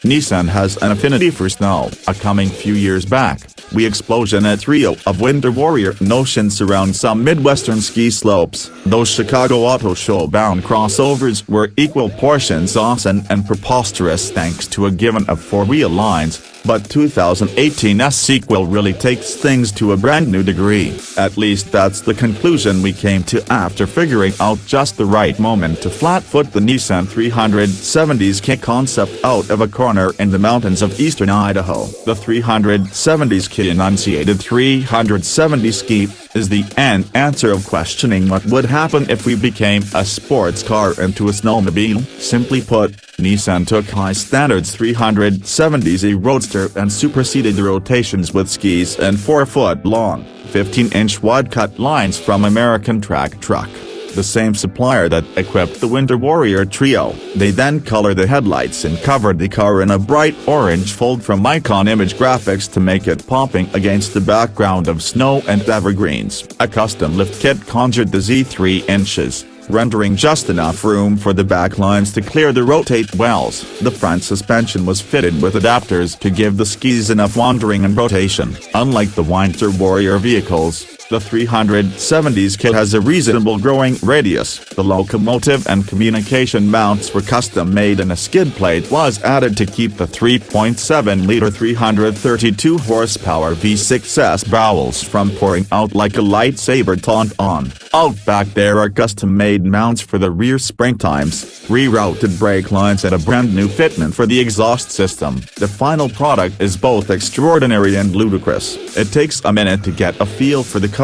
Nissan has an affinity for snow. A coming few years back, we explosion a trio of winter warrior notions around some Midwestern ski slopes. Those Chicago Auto Show-bound crossovers were equal portions awesome and preposterous thanks to a given of four-wheel lines. But 2018's sequel really takes things to a brand new degree. At least that's the conclusion we came to after figuring out just the right moment to flat-foot the Nissan 370's Zki concept out of a corner in the mountains of Eastern Idaho. The 370's Zki enunciated 370 Zki is the answer of questioning what would happen if we became a sports car into a snowmobile. Simply put, Nissan took high standards 370 Z Roadster and superseded the rotations with skis and 4-foot-long, 15-inch wide-cut lines from American Track Truck, the same supplier that equipped the Winter Warrior trio. They then colored the headlights and covered the car in a bright orange fold from Icon Image Graphics to make it popping against the background of snow and evergreens. A custom lift kit conjured the Z 3 inches, rendering just enough room for the back lines to clear the rotate wells. The front suspension was fitted with adapters to give the skis enough wandering and rotation. Unlike the Winter Warrior vehicles, the 370's kit has a reasonable growing radius. The locomotive and communication mounts were custom made and a skid plate was added to keep the 3.7-liter 332 horsepower V6's bowels from pouring out like a lightsaber taunt on. Out back there are custom-made mounts for the rear spring times, rerouted brake lines and a brand new fitment for the exhaust system. The final product is both extraordinary and ludicrous. It takes a minute to get a feel for the car,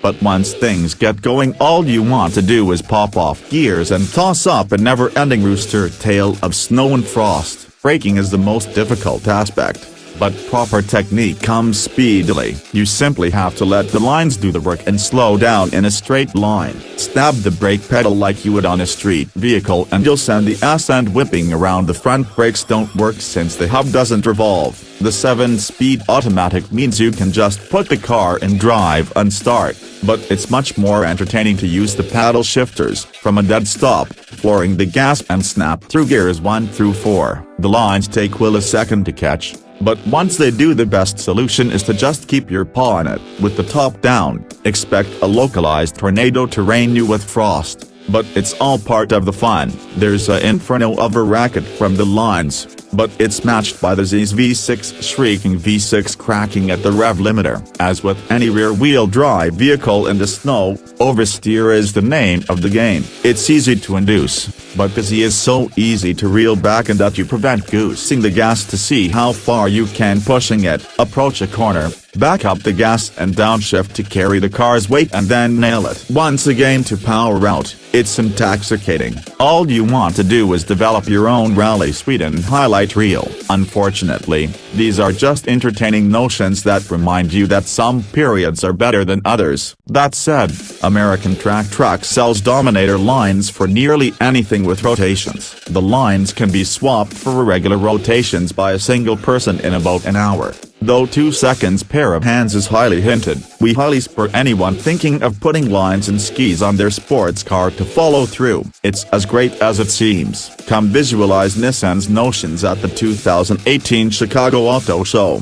but once things get going all you want to do is pop off gears and toss up a never-ending rooster tail of snow and frost. Braking is the most difficult aspect, but proper technique comes speedily. You simply have to let the lines do the work and slow down in a straight line. Stab the brake pedal like you would on a street vehicle and you'll send the ass end whipping around. The front brakes don't work since the hub doesn't revolve. The 7-speed automatic means you can just put the car in drive and start, but it's much more entertaining to use the paddle shifters from a dead stop, flooring the gas and snap through gears 1 through 4. The lines take a second to catch, but once they do, the best solution is to just keep your paw on it. With the top down, expect a localized tornado to rain you with frost, but it's all part of the fun. There's an inferno of a racket from the lines, but it's matched by the Z's V6 shrieking V6 cracking at the rev limiter. As with any rear-wheel drive vehicle in the snow, oversteer is the name of the game. It's easy to induce, but busy is so easy to reel back and that you prevent goosing the gas to see how far you can pushing it. Approach a corner, back up the gas and downshift to carry the car's weight and then nail it once again to power out. It's intoxicating. All you want to do is develop your own rally suite and highlight reel. Unfortunately, these are just entertaining notions that remind you that some periods are better than others. That said, American Track Truck sells Dominator lines for nearly anything with rotations. The lines can be swapped for irregular rotations by a single person in about an hour. Though 2 seconds pair of hands is highly hinted, we highly spur anyone thinking of putting lines and skis on their sports car to follow through. It's as great as it seems. Come visualize Nissan's notions at the 2018 Chicago Auto Show.